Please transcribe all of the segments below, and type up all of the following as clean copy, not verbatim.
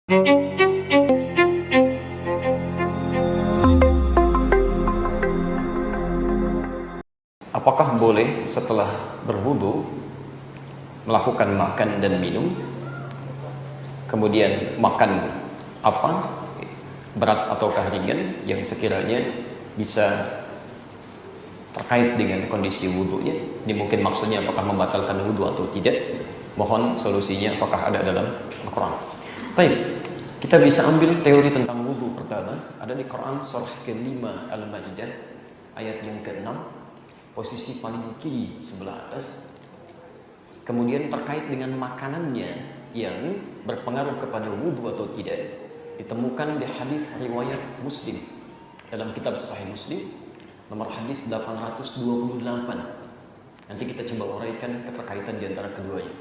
Apakah boleh setelah berwudu melakukan makan dan minum, kemudian makan apa, berat ataukah ringan, yang sekiranya bisa terkait dengan kondisi wudunya? Ini mungkin maksudnya apakah membatalkan wudu atau tidak. Mohon solusinya apakah ada dalam Al-Quran. Baik, kita bisa ambil teori tentang wudu pertama, ada di Quran surah ke-5 Al-Maidah ayat yang ke-6, posisi paling kiri sebelah atas. Kemudian terkait dengan makanannya yang berpengaruh kepada wudu atau tidak, ditemukan di hadis riwayat Muslim dalam kitab Sahih Muslim nomor hadis 828. Nanti kita coba uraikan keterkaitan di antara keduanya.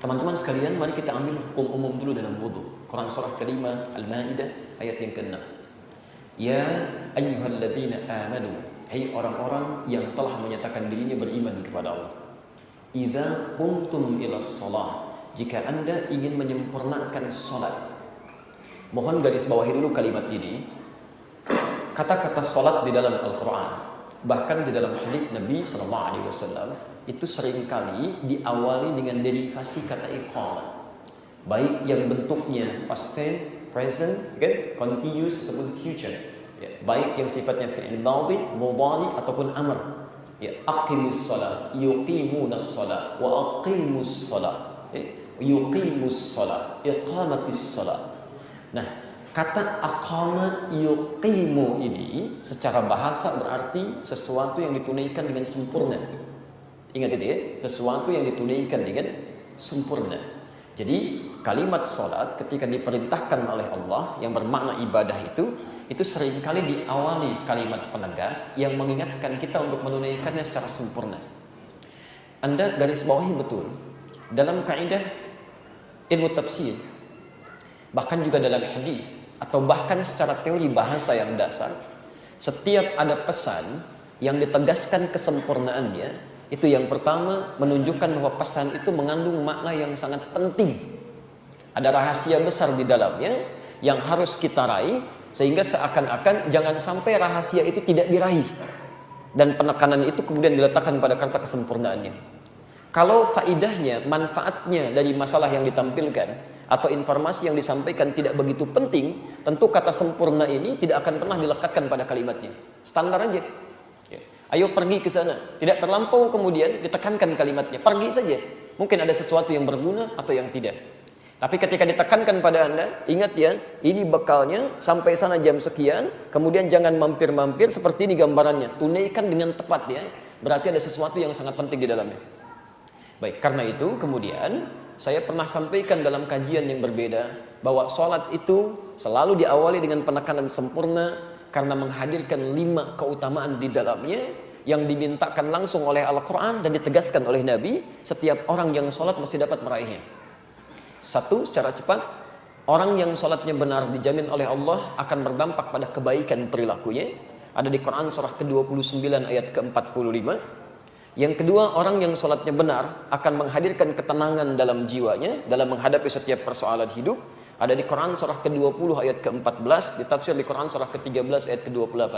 Teman-teman sekalian, mari kita ambil hukum umum dulu dalam wudu. Quran surah ke-5 Al-Maidah ayat yang ke-6. Ya ayyuhalladzina amanu, hai orang-orang yang telah menyatakan dirinya beriman kepada Allah. Idza qumtum ila shalah, jika Anda ingin menyempurnakan salat. Mohon garis bawahi dulu kalimat ini. Kata-kata salat di dalam Al-Qur'an, bahkan di dalam hadis Nabi SAW, itu seringkali diawali dengan derivasi kata iqamah. Baik yang bentuknya past tense, present, continuous ataupun future. Ya, baik yang sifatnya fi'il madhi, mudhari ataupun amr. Ya, aqimus shalah, yuqimunas shalah, wa aqimus shalah, yuqimus shalah, iqamatis shalah. Nah, kata aqama yuqimu ini secara bahasa berarti sesuatu yang ditunaikan dengan sempurna. Ingat itu ya, sesuatu yang ditunaikan dengan sempurna. Jadi kalimat salat ketika diperintahkan oleh Allah yang bermakna ibadah itu seringkali diawali kalimat penegas yang mengingatkan kita untuk menunaikannya secara sempurna. Anda garis bawahi betul dalam kaidah ilmu tafsir, bahkan juga dalam hadis atau bahkan secara teori bahasa yang dasar, setiap ada pesan yang ditegaskan kesempurnaannya, itu yang pertama menunjukkan bahwa pesan itu mengandung makna yang sangat penting. Ada rahasia besar di dalamnya yang harus kita raih, sehingga seakan-akan jangan sampai rahasia itu tidak diraih dan penekanan itu kemudian diletakkan pada kata kesempurnaannya. Kalau faidahnya, manfaatnya dari masalah yang ditampilkan atau informasi yang disampaikan tidak begitu penting, tentu kata sempurna ini tidak akan pernah dilekatkan pada kalimatnya. Standar aja. Ayo pergi ke sana. Tidak terlampau kemudian ditekankan kalimatnya. Pergi saja. Mungkin ada sesuatu yang berguna atau yang tidak. Tapi ketika ditekankan pada Anda, ingat ya, ini bekalnya sampai sana jam sekian, kemudian jangan mampir-mampir seperti ini gambarannya. Tunaikan dengan tepat ya. Berarti ada sesuatu yang sangat penting di dalamnya. Baik, karena itu kemudian saya pernah sampaikan dalam kajian yang berbeda bahwa sholat itu selalu diawali dengan penekanan sempurna karena menghadirkan 5 keutamaan di dalamnya yang dimintakan langsung oleh Al-Quran dan ditegaskan oleh Nabi. Setiap orang yang sholat mesti dapat meraihnya. 1, secara cepat, orang yang sholatnya benar dijamin oleh Allah akan berdampak pada kebaikan perilakunya. Ada di Quran surah ke-29 ayat ke-45. Yang kedua, orang yang sholatnya benar akan menghadirkan ketenangan dalam jiwanya dalam menghadapi setiap persoalan hidup. Ada di Quran surah ke-20 ayat ke-14, ditafsir di Quran surah ke-13 ayat ke-28.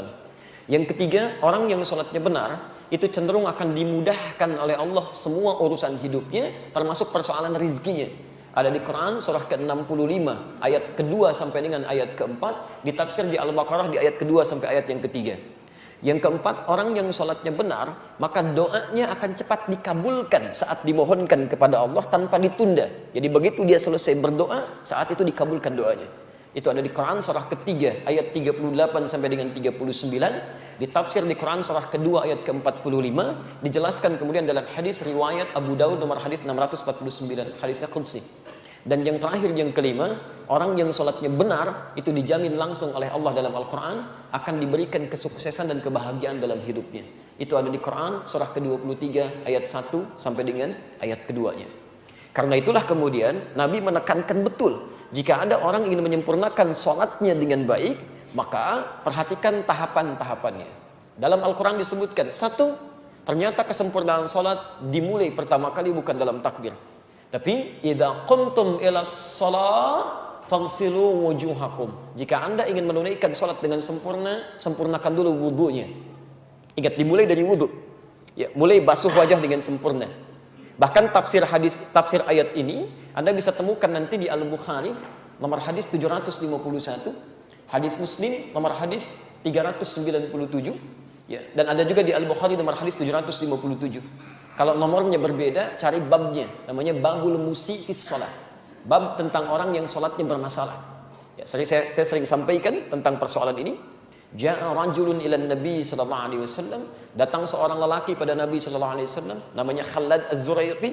Yang ketiga, orang yang sholatnya benar itu cenderung akan dimudahkan oleh Allah semua urusan hidupnya, termasuk persoalan rizkinya. Ada di Quran surah ke-65 ayat ke-2 sampai dengan ayat ke-4, ditafsir di Al-Baqarah di ayat ke-2 sampai ayat yang ketiga. Yang keempat, orang yang sholatnya benar, maka doanya akan cepat dikabulkan saat dimohonkan kepada Allah tanpa ditunda. Jadi begitu dia selesai berdoa, saat itu dikabulkan doanya. Itu ada di Quran surah ketiga ayat 38 sampai dengan 39, ditafsir di Quran surah kedua ayat ke-45, dijelaskan kemudian dalam hadis riwayat Abu Daud nomor hadis 649, hadisnya qudsi. Dan yang terakhir, yang kelima, orang yang sholatnya benar itu dijamin langsung oleh Allah dalam Al-Quran akan diberikan kesuksesan dan kebahagiaan dalam hidupnya. Itu ada di Quran surah ke-23 ayat 1 sampai dengan ayat keduanya. Karena itulah kemudian Nabi menekankan betul, jika ada orang ingin menyempurnakan sholatnya dengan baik, maka perhatikan tahapan-tahapannya. Dalam Al-Quran disebutkan, 1, ternyata kesempurnaan sholat dimulai pertama kali bukan dalam takbir, tapi idza qumtum ila shalah faghsilu wujuhakum. Jika Anda ingin menunaikan salat dengan sempurna, sempurnakan dulu wudunya. Ingat, dimulai dari wudu. Ya, mulai basuh wajah dengan sempurna. Bahkan tafsir ayat ini Anda bisa temukan nanti di Al-Bukhari nomor hadis 751, hadis Muslim nomor hadis 397, ya, dan ada juga di Al-Bukhari nomor hadis 757. Kalau nomornya berbeda, cari babnya, namanya babul musi fis shalah. Bab tentang orang yang salatnya bermasalah. Ya, saya sering sampaikan tentang persoalan ini. Ja'a rajulun ila Nabi sallallahu alaihi wasallam, datang seorang lelaki pada Nabi sallallahu alaihi wasallam namanya Khalad Az-Zuraiqi.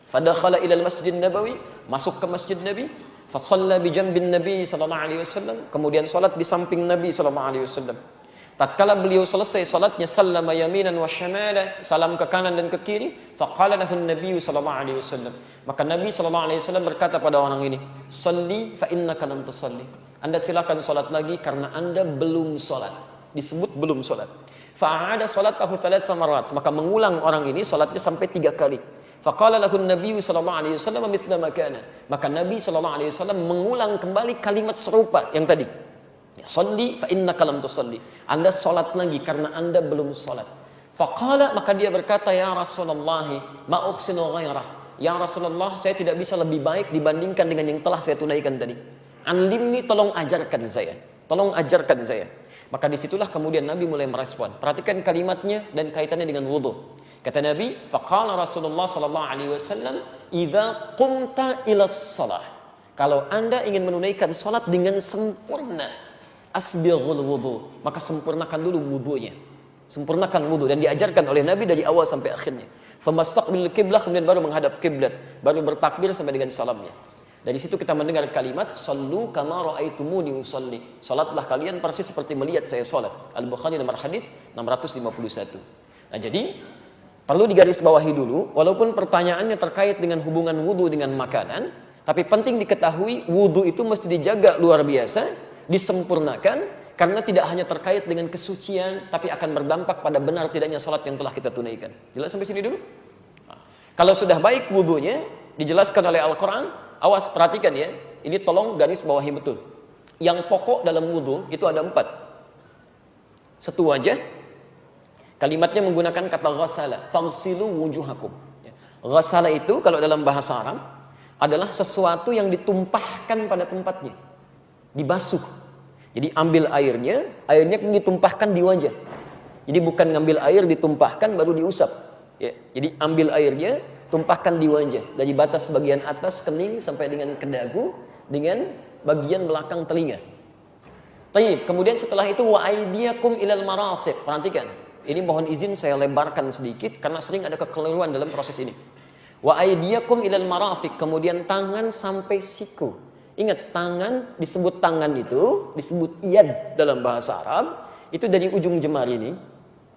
Fadakhala ila al-Masjid Nabawi, masuk ke Masjid Nabi, fa shalla bi janbin Nabi sallallahu alaihi wasallam, kemudian salat di samping Nabi sallallahu alaihi wasallam. Tatkala beliau selesai salatnya, sallama yaminan wa syamala, salam ke kanan dan ke kiri, faqala lahu Nabi sallallahu alaihi wasallam. Maka Nabi sallallahu alaihi wasallam berkata pada orang ini, "Shalli fa innaka lam tusalli." Anda silakan salat lagi karena Anda belum salat. Disebut belum salat. Fa'ada salatahu 3 marat. Maka mengulang orang ini salatnya sampai 3 kali. Faqala lahu Nabi sallallahu alaihi wasallam mithla ma kana. Maka Nabi sallallahu alaihi wasallam mengulang kembali kalimat serupa yang tadi. Shalli fa innaka lam tusalli. Anda salat lagi karena Anda belum salat. Faqala, maka dia berkata, ya Rasulullah, ma uhsinu ghairah. Ya Rasulullah, saya tidak bisa lebih baik dibandingkan dengan yang telah saya tunaikan tadi. Alimni, tolong ajarkan saya. Tolong ajarkan saya. Maka disitulah kemudian Nabi mulai merespon. Perhatikan kalimatnya dan kaitannya dengan wudu. Kata Nabi, faqala Rasulullah sallallahu alaihi wasallam, "Idza qumta ila shalah." Kalau Anda ingin menunaikan salat dengan sempurna, asbighul wudu, maka sempurnakan dulu wudunya. Sempurnakan wudu, dan diajarkan oleh Nabi dari awal sampai akhirnya. Famastaqbil qiblah, kemudian baru menghadap kiblat, baru bertakbir sampai dengan salamnya. Dari situ kita mendengar kalimat sallu kama raaitumuni usalli. Salatlah kalian persis seperti melihat saya salat. Al-Bukhari nomor hadis 651. Nah, jadi perlu digarisbawahi dulu, walaupun pertanyaannya terkait dengan hubungan wudu dengan makanan, tapi penting diketahui wudu itu mesti dijaga luar biasa, disempurnakan, karena tidak hanya terkait dengan kesucian, tapi akan berdampak pada benar tidaknya salat yang telah kita tunaikan. Jelas sampai sini dulu? Nah, kalau sudah baik wudunya, dijelaskan oleh Al-Quran. Awas, perhatikan ya, ini tolong garis bawahi betul. Yang pokok dalam wudu itu ada 4. Satu wajah, kalimatnya menggunakan kata ghasala, faghsilu wujuhakum. Ghasala itu kalau dalam bahasa Arab adalah sesuatu yang ditumpahkan pada tempatnya, dibasuh. Jadi ambil airnya ditumpahkan di wajah. Jadi bukan ngambil air ditumpahkan baru diusap. Ya, jadi ambil airnya, tumpahkan di wajah, dari batas bagian atas kening sampai dengan ke dagu, dengan bagian belakang telinga. Baik, kemudian setelah itu wa aydiyakum ilal marafiq. Perhatikan, ini mohon izin saya lebarkan sedikit karena sering ada kekeliruan dalam proses ini. Wa aydiyakum ilal marafiq, kemudian tangan sampai siku. Ingat, tangan, disebut tangan itu disebut iyad dalam bahasa Arab, itu dari ujung jemari ini,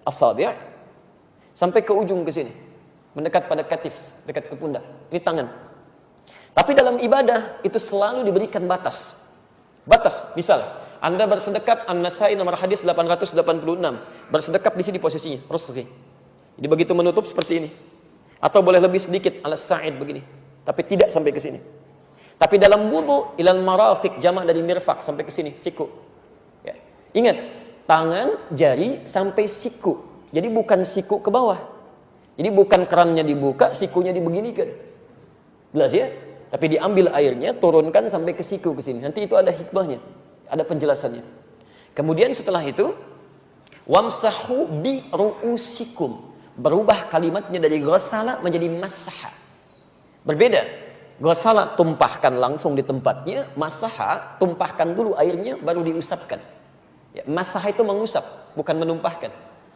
asabi', sampai ke ujung ke sini. Mendekat pada katif, dekat ke pundak. Ini tangan. Tapi dalam ibadah itu selalu diberikan batas. Batas, misal Anda bersedekap, An-Nasai nomor hadis 886. Bersedekap di sini posisinya, rusghi. Jadi begitu menutup seperti ini. Atau boleh lebih sedikit, al-sa'id begini. Tapi tidak sampai ke sini. Tapi dalam wudu, ilal marafiq, jamak dari mirfaq, sampai ke sini, siku. Ya. Ingat, tangan, jari, sampai siku. Jadi bukan siku ke bawah. Jadi bukan kerannya dibuka, sikunya dibeginikan. Jelas ya? Tapi diambil airnya, turunkan sampai ke siku ke sini. Nanti itu ada hikmahnya, ada penjelasannya. Kemudian setelah itu, wamsahu bi ru'usikum. Berubah kalimatnya dari ghasala menjadi masaha. Berbeda. Ghasala tumpahkan langsung di tempatnya, masaha tumpahkan dulu airnya baru diusapkan. Ya, masaha itu mengusap, bukan menumpahkan.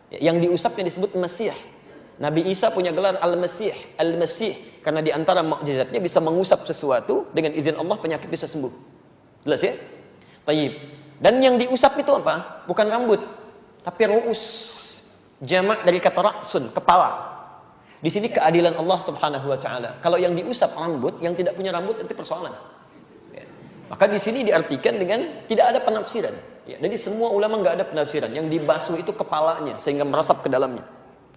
Ya, yang diusapnya disebut masih. Nabi Isa punya gelar Al-Masih, Al-Masih, karena di antara mukjizatnya bisa mengusap sesuatu, dengan izin Allah penyakit bisa sembuh. Jelas ya? Tayyib. Dan yang diusap itu apa? Bukan rambut, tapi ru'us. Jamak dari kata ra'sun, kepala. Di sini keadilan Allah Subhanahu wa taala. Kalau yang diusap rambut, yang tidak punya rambut itu persoalan. Ya. Maka di sini diartikan dengan tidak ada penafsiran. Ya. Jadi semua ulama nggak ada penafsiran. Yang dibasuh itu kepalanya sehingga meresap ke dalamnya.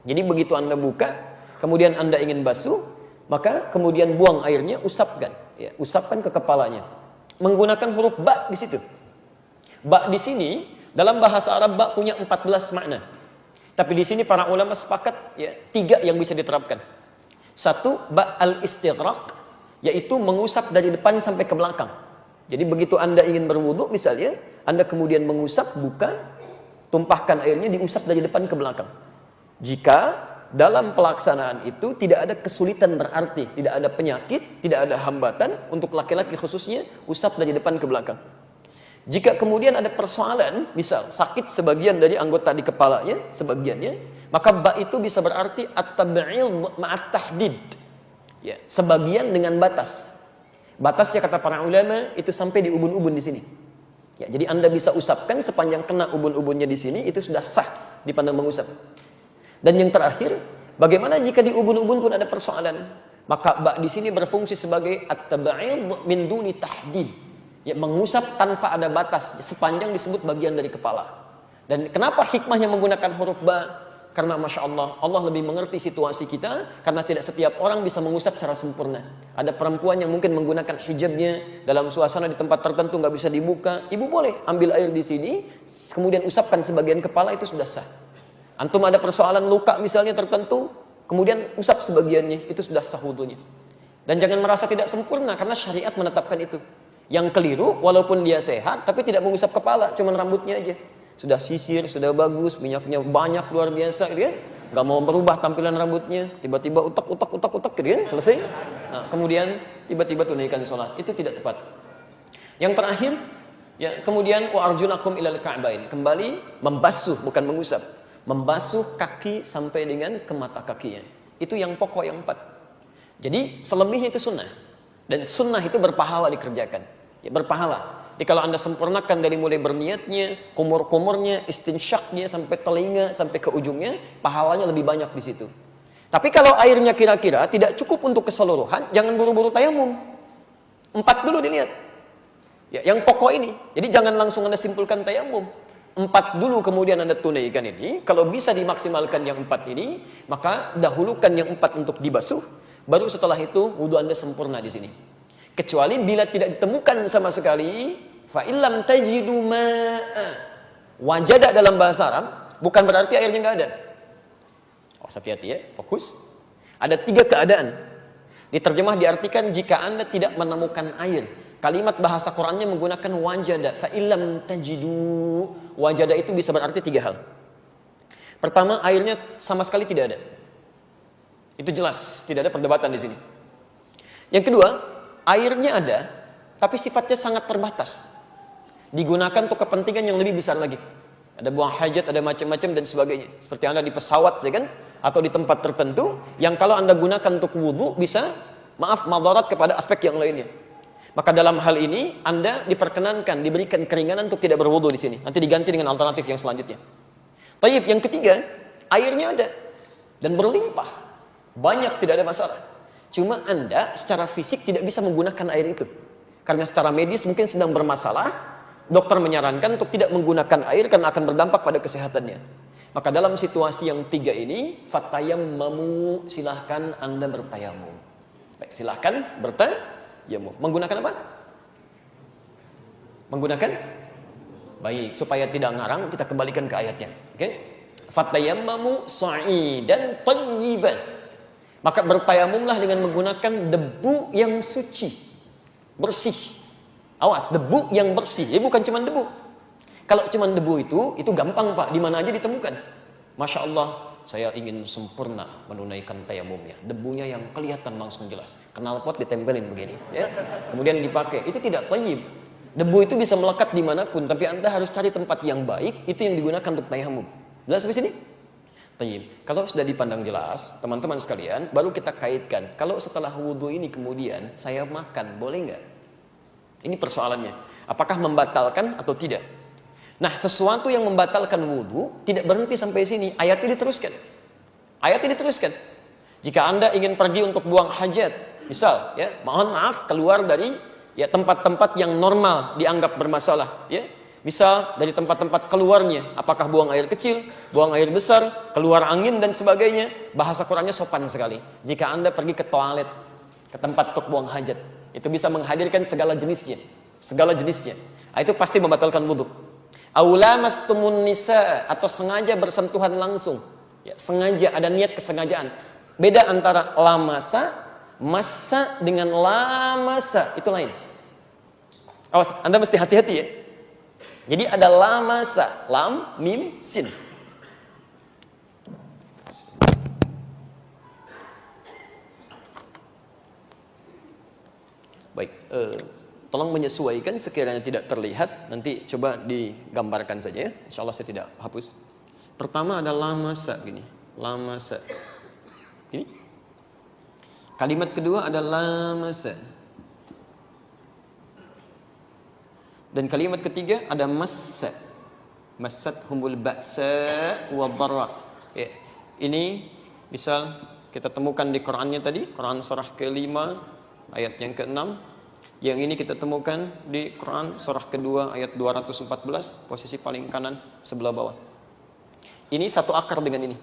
Jadi begitu Anda buka, kemudian Anda ingin basuh, maka kemudian buang airnya, usapkan. Ya, usapkan ke kepalanya. menggunakan huruf ba di situ. Ba di sini dalam bahasa Arab ba punya 14 makna. Tapi di sini para ulama sepakat ya 3 yang bisa diterapkan. Satu, ba al-istighraq, yaitu mengusap dari depan sampai ke belakang. Jadi begitu Anda ingin berwudu misalnya, Anda kemudian mengusap, buka, tumpahkan airnya, diusap dari depan ke belakang. Jika dalam pelaksanaan itu tidak ada kesulitan berarti, tidak ada penyakit, tidak ada hambatan, untuk laki-laki khususnya, usap dari depan ke belakang. Jika kemudian ada persoalan, misal sakit sebagian dari anggota di kepalanya, sebagiannya, maka ba itu bisa berarti at-tab'id ma'at tahdid. Ya, sebagian dengan batas. Batasnya kata para ulama itu sampai di ubun-ubun di sini. Ya, jadi Anda bisa usapkan sepanjang kena ubun-ubunnya di sini, itu sudah sah dipandang mengusap. Dan yang terakhir, bagaimana jika di ubun-ubun pun ada persoalan? Maka ba di sini berfungsi sebagai at-tab'id min duni tahdid. Ya, mengusap tanpa ada batas sepanjang disebut bagian dari kepala. Dan kenapa hikmahnya menggunakan huruf ba? Karena Masya Allah, Allah lebih mengerti situasi kita, karena tidak setiap orang bisa mengusap secara sempurna. Ada perempuan yang mungkin menggunakan hijabnya dalam suasana di tempat tertentu nggak bisa dibuka. Ibu boleh ambil air di sini, kemudian usapkan sebagian kepala, itu sudah sah. Antum ada persoalan luka misalnya tertentu, kemudian usap sebagiannya, itu sudah sah wudunya. Dan jangan merasa tidak sempurna, karena syariat menetapkan itu. Yang keliru, walaupun dia sehat, tapi tidak mengusap kepala, cuman rambutnya aja. Sudah sisir, sudah bagus, minyaknya banyak luar biasa, gitu kan? Gak mau berubah tampilan rambutnya, tiba-tiba utak, gitu kan? Selesai. Nah, kemudian tiba-tiba tunaikan sholat, itu tidak tepat. Yang terakhir, ya kemudian wa arjulakum ilal ka'bain, kembali membasuh, bukan mengusap, membasuh kaki sampai dengan ke mata kakinya. Itu yang pokok yang 4. Jadi selebihnya itu sunnah, dan sunnah itu berpahala dikerjakan, ya berpahala. Jadi kalau Anda sempurnakan dari mulai berniatnya, kumur-kumurnya, istinsyaknya, sampai telinga, sampai ke ujungnya, pahalanya lebih banyak di situ. Tapi kalau airnya kira-kira tidak cukup untuk keseluruhan, jangan buru-buru tayamum. 4 dulu dilihat. Ya, yang pokok ini. Jadi jangan langsung Anda simpulkan tayamum. 4 dulu kemudian Anda tunaikan ini. Kalau bisa dimaksimalkan yang 4 ini, maka dahulukan yang 4 untuk dibasuh. Baru setelah itu wudu Anda sempurna di sini. Kecuali bila tidak ditemukan sama sekali, fa illam tajidu ma'a. Wajada dalam bahasa Arab bukan berarti airnya nggak ada. Oh, hati-hati ya, fokus. Ada 3 keadaan. Diterjemah diartikan jika Anda tidak menemukan air. Kalimat bahasa Qur'annya menggunakan wajada. Fa illam tajidu. Wajada itu bisa berarti 3 hal. Pertama, airnya sama sekali tidak ada. Itu jelas, tidak ada perdebatan di sini. Yang kedua, airnya ada, tapi sifatnya sangat terbatas. Digunakan untuk kepentingan yang lebih besar lagi. Ada buang hajat, ada macam-macam dan sebagainya. Seperti Anda di pesawat, ya kan? Atau di tempat tertentu, yang kalau Anda gunakan untuk wudu, bisa, madarat kepada aspek yang lainnya. Maka dalam hal ini, Anda diperkenankan, diberikan keringanan untuk tidak berwudu di sini. Nanti diganti dengan alternatif yang selanjutnya. Tayyib, yang ketiga, airnya ada. Dan berlimpah. Banyak, tidak ada masalah. Cuma Anda secara fisik tidak bisa menggunakan air itu. Karena secara medis mungkin sedang bermasalah, dokter menyarankan untuk tidak menggunakan air karena akan berdampak pada kesehatannya. Maka dalam situasi yang 3 ini, fatayammamu, silahkan Anda bertayamum. Baik, silahkan bertayamum. Menggunakan apa? Menggunakan? Baik, supaya tidak ngarang, kita kembalikan ke ayatnya. Oke? Fatayammamu sa'idan thayyiban. Maka bertayamumlah dengan menggunakan debu yang suci, bersih. Awas, debu yang bersih, ya bukan cuma debu. Kalau cuma debu itu gampang Pak, di mana aja ditemukan. Masya Allah, saya ingin sempurna menunaikan tayamumnya. Debunya yang kelihatan langsung jelas. Knalpot ditempelin begini, ya. Kemudian dipakai, itu tidak thayyib. Debu itu bisa melekat dimanapun, tapi Anda harus cari tempat yang baik, itu yang digunakan untuk tayamum. Jelas di sini? Tayyib. Kalau sudah dipandang jelas, teman-teman sekalian, baru kita kaitkan. Kalau setelah wudhu ini kemudian saya makan, boleh nggak? Ini persoalannya. Apakah membatalkan atau tidak? Nah, sesuatu yang membatalkan wudhu tidak berhenti sampai sini. Ayatnya diteruskan. Ayatnya diteruskan. Jika Anda ingin pergi untuk buang hajat, misal, ya, mohon maaf keluar dari ya tempat-tempat yang normal dianggap bermasalah, ya. Misal dari tempat-tempat keluarnya, apakah buang air kecil, buang air besar, keluar angin dan sebagainya, bahasa Qur'annya sopan sekali. Jika Anda pergi ke toilet, ke tempat untuk buang hajat, itu bisa menghadirkan segala jenisnya. segala jenisnya. Nah, itu pasti membatalkan wudu. Aula mastumun nisa, atau sengaja bersentuhan langsung. Ya, sengaja, ada niat kesengajaan. Beda antara lamasa, massa dengan lamasa, itu lain. Awas, Anda mesti hati-hati ya. Jadi ada lamasa, lam, mim, sin. Baik, tolong menyesuaikan sekiranya tidak terlihat, nanti coba digambarkan saja ya. Insya Allah saya tidak hapus. Pertama ada lamasa gini, lamasa. Ini. Kalimat kedua ada lamasa. Dan kalimat ketiga ada massa. Massat humul ba'sa wa dharra. Ya. Ini misal kita temukan di Qur'annya tadi, Quran surah ke-5 ayat yang ke-6. Yang ini kita temukan di Quran surah kedua ayat 214, posisi paling kanan sebelah bawah. Ini satu akar dengan ini.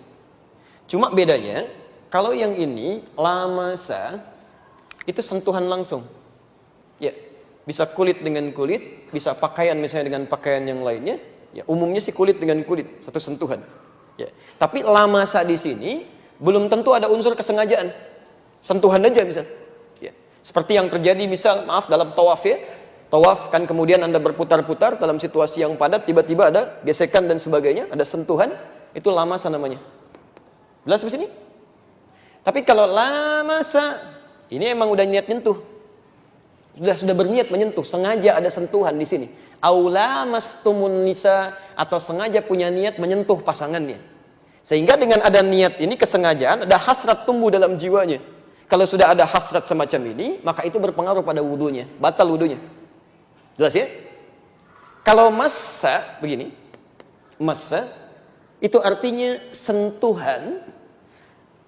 Cuma bedanya, kalau yang ini lamasa itu sentuhan langsung. Ya, bisa kulit dengan kulit, bisa pakaian misalnya dengan pakaian yang lainnya. Ya, umumnya sih kulit dengan kulit, satu sentuhan. Ya. Tapi lamasa di sini belum tentu ada unsur kesengajaan. Sentuhan aja misal. Ya. Seperti yang terjadi misal, maaf dalam tawaf ya. Tawaf kan kemudian Anda berputar-putar dalam situasi yang padat, tiba-tiba ada gesekan dan sebagainya, ada sentuhan, itu lamasa namanya. Jelas di sini? Tapi kalau lamasa, ini emang udah niat nyentuh. Sudah berniat menyentuh, sengaja ada sentuhan di sini. Aula mastumun nisa, atau sengaja punya niat menyentuh pasangannya. Sehingga dengan ada niat ini, kesengajaan, ada hasrat tumbuh dalam jiwanya. Kalau sudah ada hasrat semacam ini, maka itu berpengaruh pada wudunya, batal wudunya. Jelas ya? Kalau massa begini, massa itu artinya sentuhan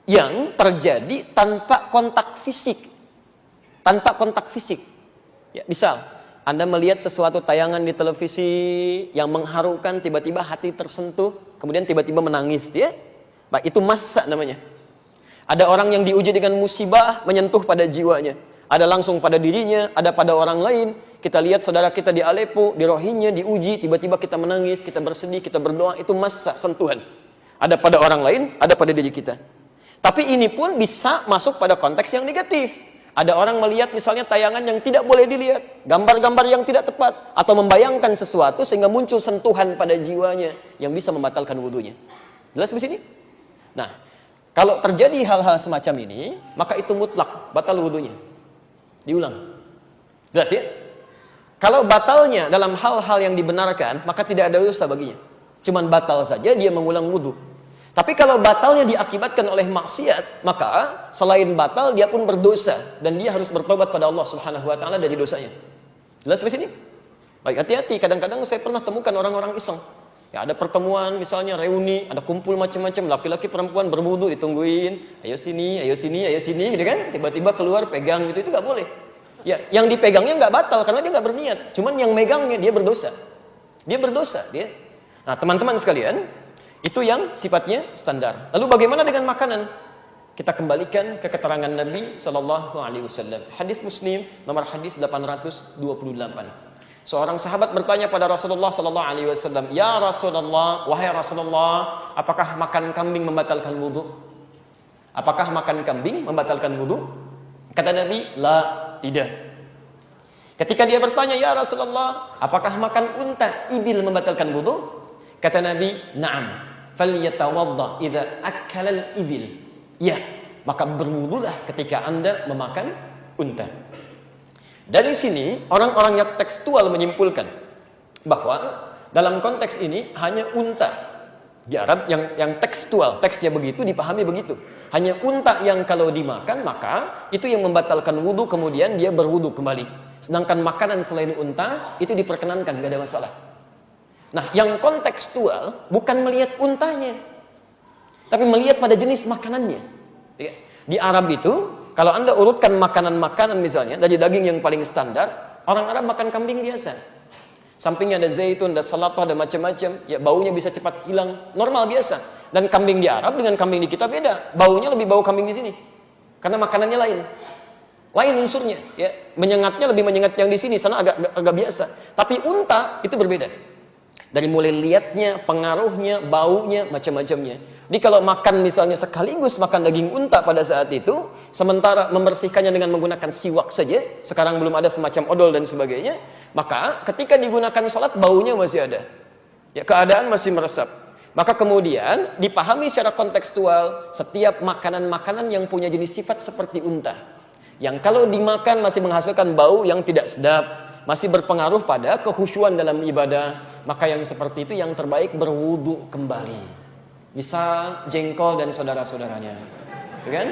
yang terjadi tanpa kontak fisik. Tanpa kontak fisik. Ya, misal Anda melihat sesuatu tayangan di televisi yang mengharukan, tiba-tiba hati tersentuh, kemudian tiba-tiba menangis, ya. Baik, itu massa namanya. Ada orang yang diuji dengan musibah, menyentuh pada jiwanya. Ada langsung pada dirinya, ada pada orang lain. Kita lihat saudara kita di Aleppo, di Rohingya, diuji, tiba-tiba kita menangis, kita bersedih, kita berdoa, itu massa, sentuhan. Ada pada orang lain, ada pada diri kita. Tapi ini pun bisa masuk pada konteks yang negatif. Ada orang melihat misalnya tayangan yang tidak boleh dilihat, gambar-gambar yang tidak tepat, atau membayangkan sesuatu sehingga muncul sentuhan pada jiwanya yang bisa membatalkan wudunya. Jelas di sini? Nah, kalau terjadi hal-hal semacam ini, maka itu mutlak, batal wudunya. Diulang. Jelas ya? Kalau batalnya dalam hal-hal yang dibenarkan, maka tidak ada dosa baginya. Cuman batal saja dia mengulang wudu. Tapi kalau batalnya diakibatkan oleh maksiat, maka selain batal dia pun berdosa dan dia harus bertobat pada Allah Subhanahu wa taala dari dosanya. Jelas di sini? Baik, hati-hati, kadang-kadang saya pernah temukan orang-orang iseng. Ya, ada pertemuan misalnya reuni, ada kumpul macam-macam, laki-laki perempuan berwudu ditungguin, ayo sini, ayo sini, ayo sini gitu kan. Tiba-tiba keluar pegang gitu, itu enggak boleh. Ya, yang dipegangnya enggak batal karena dia enggak berniat. Cuman yang megangnya dia berdosa. Dia berdosa, dia. Nah, teman-teman sekalian, itu yang sifatnya standar. Lalu bagaimana dengan makanan? Kita kembalikan ke keterangan Nabi sallallahu alaihi wasallam. Hadis Muslim nomor hadis 828. Seorang sahabat bertanya pada Rasulullah sallallahu alaihi wasallam, "Ya Rasulullah, wahai Rasulullah, apakah makan kambing membatalkan wudu?" Apakah makan kambing membatalkan wudu? Kata Nabi, "La, tidak." Ketika dia bertanya, "Ya Rasulullah, apakah makan unta, ibil membatalkan wudu?" Kata Nabi, "Na'am. Falyatawadda idza akala al-ibil." Ya, maka berwudulah ketika Anda memakan unta. Dari sini orang-orang yang tekstual menyimpulkan bahwa dalam konteks ini hanya unta. Di Arab yang tekstual, teksnya begitu dipahami begitu. Hanya unta yang kalau dimakan maka itu yang membatalkan wudu, kemudian dia berwudu kembali. Sedangkan makanan selain unta itu diperkenankan, gak ada masalah. Nah, yang kontekstual bukan melihat untanya, tapi melihat pada jenis makanannya. Di Arab itu, kalau Anda urutkan makanan-makanan misalnya, dari daging yang paling standar, orang Arab makan kambing biasa. Sampingnya ada zaitun, ada salatah, ada macam-macam, ya baunya bisa cepat hilang, normal biasa. Dan kambing di Arab dengan kambing di kita beda, baunya lebih bau kambing di sini. Karena makanannya lain. Lain unsurnya, ya. Menyengatnya lebih menyengat yang di sini, sana agak biasa. Tapi unta itu berbeda. Dari mulai lihatnya, pengaruhnya, baunya, macam-macamnya. Jadi kalau makan misalnya sekaligus makan daging unta pada saat itu, sementara membersihkannya dengan menggunakan siwak saja, sekarang belum ada semacam odol dan sebagainya, maka ketika digunakan sholat baunya masih ada. Ya, keadaan masih meresap. Maka kemudian dipahami secara kontekstual setiap makanan-makanan yang punya jenis sifat seperti unta, yang kalau dimakan masih menghasilkan bau yang tidak sedap, masih berpengaruh pada kekhusyuan dalam ibadah, maka yang seperti itu yang terbaik berwudu kembali. Misal jengkol dan saudara-saudaranya, gitu kan?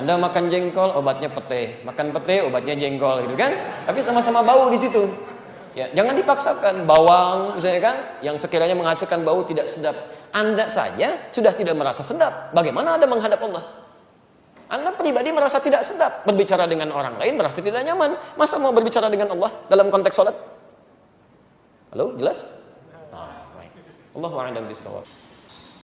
Anda makan jengkol, obatnya pete, makan pete, obatnya jengkol, gitu kan? Tapi sama-sama bau di situ. Ya, jangan dipaksakan. Bawang, misalnya kan, yang sekiranya menghasilkan bau tidak sedap. Anda saja sudah tidak merasa sedap. Bagaimana Anda menghadap Allah? Anda pribadi merasa tidak sedap. Berbicara dengan orang lain merasa tidak nyaman. Masa mau berbicara dengan Allah dalam konteks sholat? Halo, jelas? Baik. Allahu a'lam bishawab.